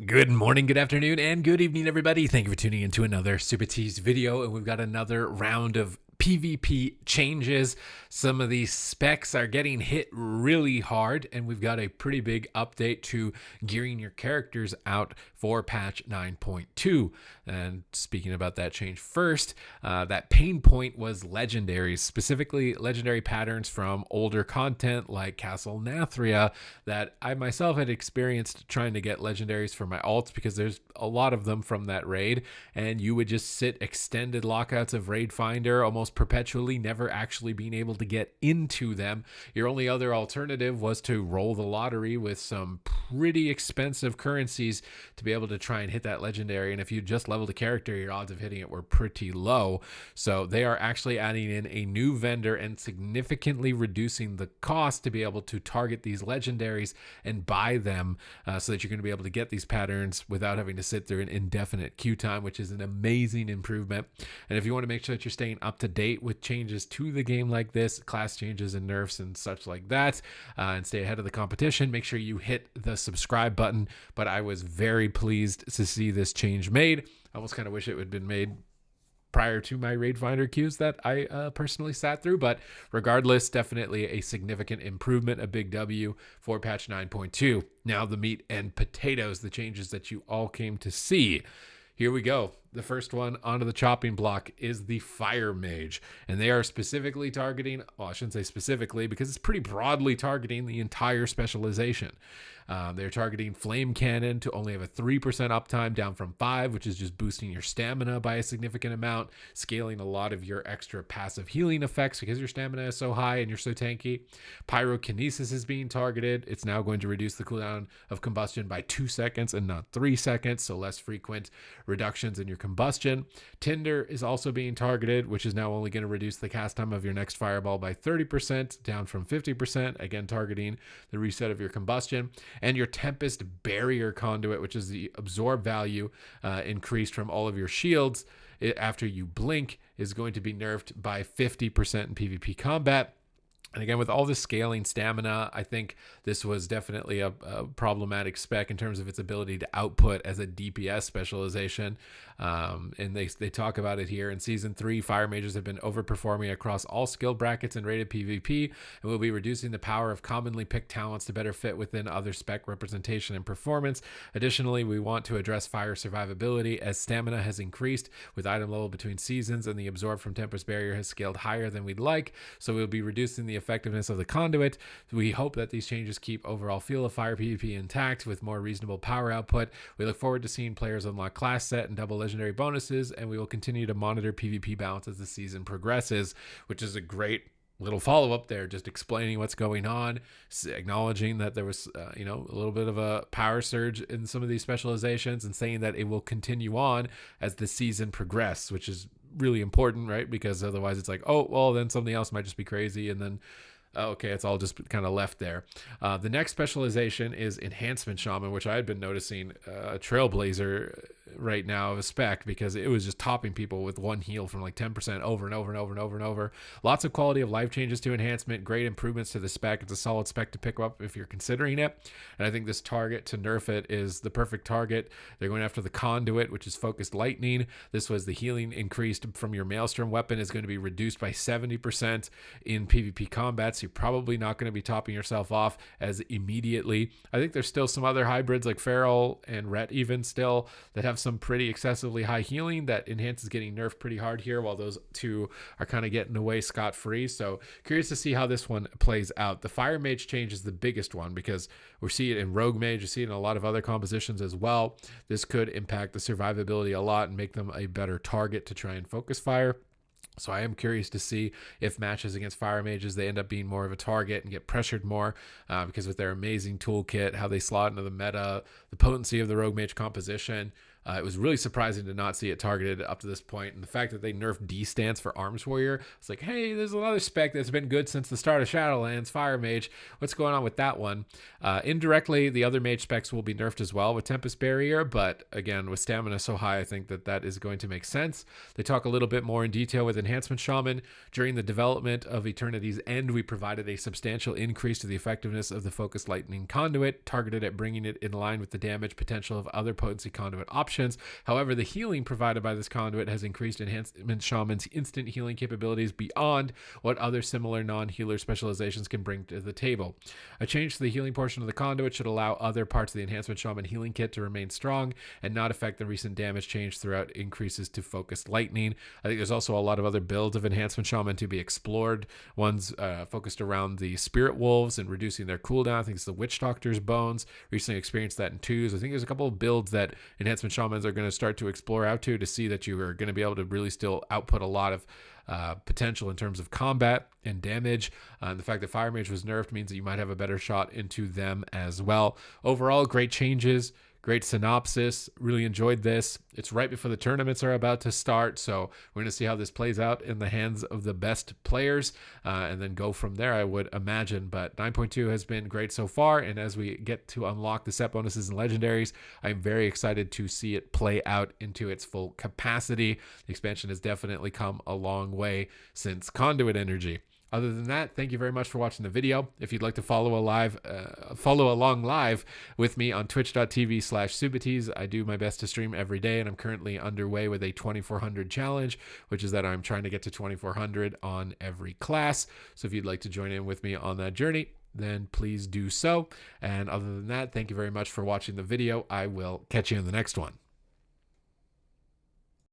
Good morning, good afternoon, and good evening, everybody. Thank you for tuning into another Supatease video, and we've got another round of PvP changes. Some of these specs are getting hit really hard, and we've got a pretty big update to gearing your characters out for patch 9.2. And speaking about that change first, that pain point was legendaries, specifically legendary patterns from older content like Castle Nathria that I myself had experienced trying to get legendaries for my alts, because there's a lot of them from that raid, and you would just sit extended lockouts of Raid Finder almost perpetually, never actually being able to get into them. Your only other alternative was to roll the lottery with some pretty expensive currencies to be able to try and hit that legendary, and if you just leveled a character, your odds of hitting it were pretty low. So they are actually adding in a new vendor and significantly reducing the cost to be able to target these legendaries and buy them, so that you're going to be able to get these patterns without having to sit through an indefinite queue time, which is an amazing improvement. And if you want to make sure that you're staying up to date with changes to the game like this, class changes and nerfs and such like that, and stay ahead of the competition, make sure you hit the subscribe button. But I was very pleased to see this change made. I almost kind of wish it would have been made prior to my Raid Finder queues that I personally sat through. But regardless, definitely a significant improvement, a big W for patch 9.2. Now the meat and potatoes, the changes that you all came to see. Here we go. The first one onto the chopping block is the Fire Mage, and they are specifically targeting, well, I shouldn't say specifically because it's pretty broadly targeting the entire specialization. They're targeting Flame Cannon to only have a 3% uptime, down from 5, which is just boosting your stamina by a significant amount, scaling a lot of your extra passive healing effects because your stamina is so high and you're so tanky. Pyrokinesis is being targeted. It's now going to reduce the cooldown of combustion by 2 seconds and not 3 seconds, so less frequent reductions in your combustion. Tinder is also being targeted, which is now only going to reduce the cast time of your next fireball by 30%, down from 50%, again targeting the reset of your combustion. And your Tempest Barrier Conduit, which is the absorb value increased from all of your shields after you blink, is going to be nerfed by 50% in PvP combat. And again, with all this scaling stamina, I think this was definitely a problematic spec in terms of its ability to output as a DPS specialization. And they talk about it here. In Season 3, Fire Mages have been overperforming across all skill brackets in rated PvP, and will be reducing the power of commonly picked talents to better fit within other spec representation and performance. Additionally, we want to address fire survivability, as stamina has increased with item level between seasons, and the absorb from Tempest Barrier has scaled higher than we'd like. So we'll be reducing the effectiveness of the conduit. We hope that these changes keep overall feel of fire PvP intact with more reasonable power output. We look forward to seeing players unlock class set and double legendary bonuses, and we will continue to monitor PvP balance as the season progresses, which is a great little follow-up there, just explaining what's going on, acknowledging that there was a little bit of a power surge in some of these specializations, and saying that it will continue on as the season progresses, which is really important, right? Because otherwise it's like, oh, well, then something else might just be crazy, and then okay, it's all just kind of left there. The next specialization is Enhancement Shaman, which I had been noticing a trailblazer right now of a spec, because it was just topping people with one heal from like 10% over and over and over and over and over. Lots of quality of life changes to Enhancement, great improvements to the spec. It's a solid spec to pick up if you're considering it. And I think this target to nerf it is the perfect target. They're going after the Conduit, which is focused lightning. This was the healing increased from your Maelstrom weapon is going to be reduced by 70% in PvP combat. So you're probably not going to be topping yourself off as immediately. I think there's still some other hybrids like Feral and Ret even still that have some pretty excessively high healing that Enhance is getting nerfed pretty hard here, while those two are kind of getting away scot-free. So curious to see how this one plays out. The Fire Mage change is the biggest one, because we see it in Rogue Mage, we see it in a lot of other compositions as well. This could impact the survivability a lot and make them a better target to try and focus fire. So I am curious to see if matches against Fire Mages, they end up being more of a target and get pressured more, because with their amazing toolkit, how they slot into the meta, the potency of the Rogue Mage composition, It was really surprising to not see it targeted up to this point. And the fact that they nerfed D stance for Arms Warrior, it's like, hey, there's another spec that's been good since the start of Shadowlands, Fire Mage. What's going on with that one? Indirectly, the other mage specs will be nerfed as well with Tempest Barrier. But again, with stamina so high, I think that that is going to make sense. They talk a little bit more in detail with Enhancement Shaman. During the development of Eternity's End, we provided a substantial increase to the effectiveness of the Focused Lightning Conduit, targeted at bringing it in line with the damage potential of other potency conduit options. However, the healing provided by this conduit has increased Enhancement Shaman's instant healing capabilities beyond what other similar non-healer specializations can bring to the table. A change to the healing portion of the conduit should allow other parts of the Enhancement Shaman healing kit to remain strong and not affect the recent damage change throughout increases to Focused Lightning. I think there's also a lot of other builds of Enhancement Shaman to be explored. One's focused around the Spirit Wolves and reducing their cooldown. I think it's the Witch Doctor's Bones. Recently experienced that in 2s. I think there's a couple of builds that Enhancement Shamans are going to start to explore out to see that you are going to be able to really still output a lot of potential in terms of combat and damage. And the fact that Fire Mage was nerfed means that you might have a better shot into them as well. Overall, great changes. Great synopsis. Really enjoyed this. It's right before the tournaments are about to start, so we're going to see how this plays out in the hands of the best players and then go from there, I would imagine. But 9.2 has been great so far, and as we get to unlock the set bonuses and legendaries, I'm very excited to see it play out into its full capacity. The expansion has definitely come a long way since Conduit Energy. Other than that, thank you very much for watching the video. If you'd like to follow along live with me on twitch.tv/Supatease, I do my best to stream every day, and I'm currently underway with a 2400 challenge, which is that I'm trying to get to 2400 on every class. So if you'd like to join in with me on that journey, then please do so. And other than that, thank you very much for watching the video. I will catch you in the next one.